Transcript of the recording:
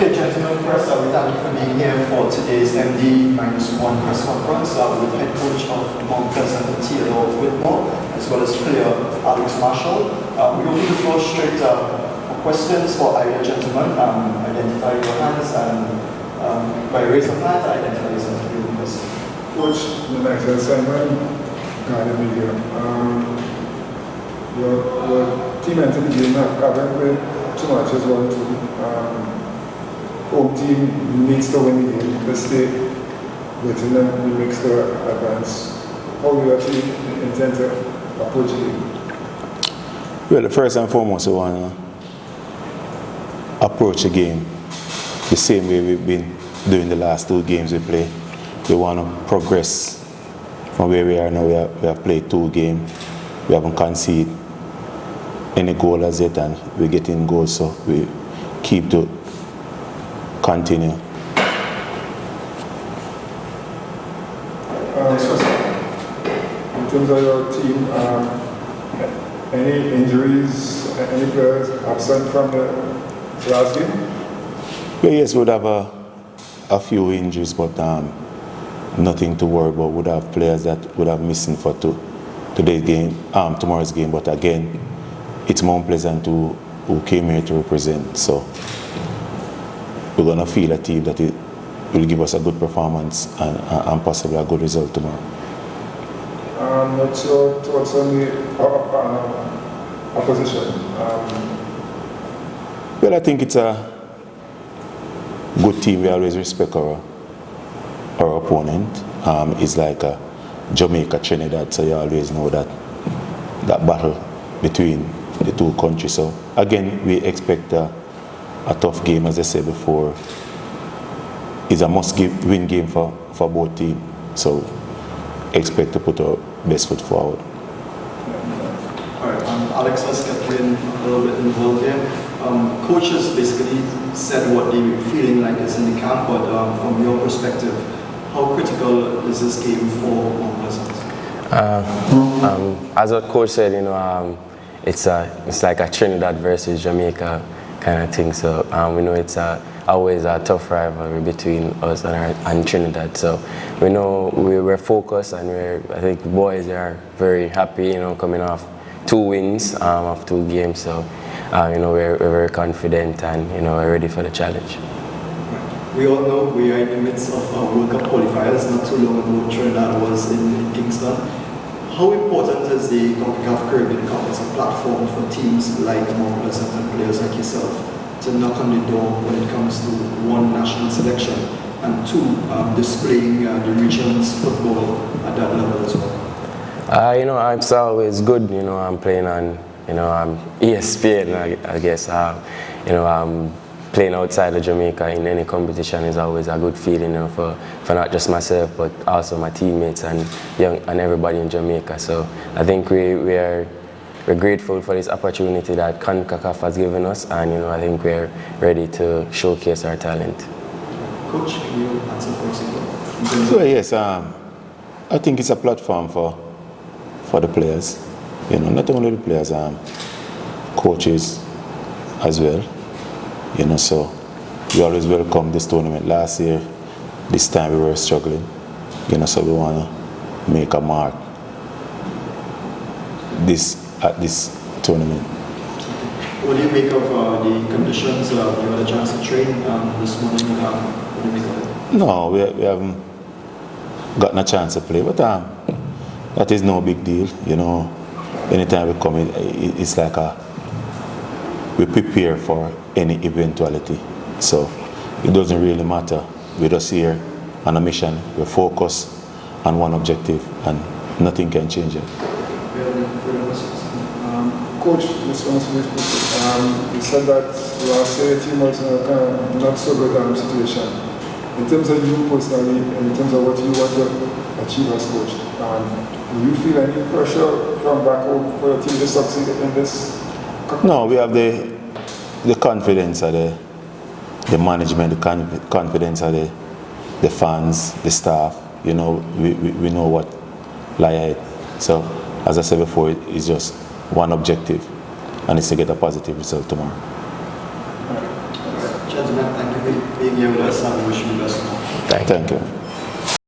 Okay, gentlemen, first, we thank you for being here for today's MD-1 press conference with head coach of Mount Pleasant, Theodore Whitmore, as well as player Alex Marshall. We will give the floor straight for questions for either gentleman. Identify your hands and by raise of hands, identify yourself. Coach, the next assignment, Ghana Media. Your team entered the game haven't played too much as well too. Home team needs to win the game to stay within them, we makes the advance. How will your team intend to approach the game? Well, first and foremost, we want to approach the game the same way we've been doing the last 2 games we play. We want to progress from where we are now. We have played 2 games. We haven't conceded any goal as yet, and we're getting goals, so we keep to continue. In terms of your team, any injuries, any players absent from the last game? Well, yes, we would have a few injuries, but nothing to worry about. We'd have players that would have missing for today's game, tomorrow's game. But again, it's Mount Pleasant who came here to represent. So we're going to feel a team that will give us a good performance and possibly a good result tomorrow. What's your thoughts on the opposition? Well, I think it's a good team. We always respect our opponent. It's like a Jamaica, Trinidad, so you always know that battle between the 2 countries. So again, we expect a tough game, as I said before. It's a must-win game for both teams. So expect to put our best foot forward. All right, Alex, let's get in a little bit involved here. Coaches basically said what they were feeling like is in the camp, but from your perspective, how critical is this game for Mount Pleasant? As what coach said, it's like a Trinidad versus Jamaica kind of thing. So we know it's always a tough rivalry between us and Trinidad. So we know we're focused, and I think the boys are very happy, coming off 2 wins of 2 games. So we're very confident, and we're ready for the challenge. We all know we are in the midst of World Cup qualifiers. Not too long ago, Trinidad was in Kingston. How important is the Concacaf Caribbean Cup as a platform for teams like Mount Pleasant and players like yourself to knock on the door when it comes to 1, national selection, and 2, displaying the region's football at that level as well? It's always good. I'm playing on ESPN. I guess playing outside of Jamaica in any competition is always a good feeling, for not just myself but also my teammates and everybody in Jamaica. So I think we're grateful for this opportunity that Concacaf has given us, and I think we're ready to showcase our talent. Coach, can you answer for us? Well, yes, I think it's a platform for the players. Not only the players, coaches as well. So we always welcome this tournament. Last year, this time we were struggling. So we want to make a mark at this tournament. What do you make of the conditions? You had a chance to train this morning. What do you make of it? No, we haven't gotten a chance to play, but that is no big deal. Anytime we come in, it's like we prepare for any eventuality. So it doesn't really matter. We're just here on a mission. We're focused on one objective, and nothing can change it. Coach, this one's you said that last year your team was in a not so good situation. In terms of you personally, in terms of what you want to achieve as coach, do you feel any pressure from back home for your team to succeed in this? No, we have the confidence of the management, the confidence of the fans, the staff. We know what lie ahead. So, as I said before, it's just one objective, and it's to get a positive result tomorrow. Gentlemen, thank you for being here with us and we wish you the best. Thank you. Thank you.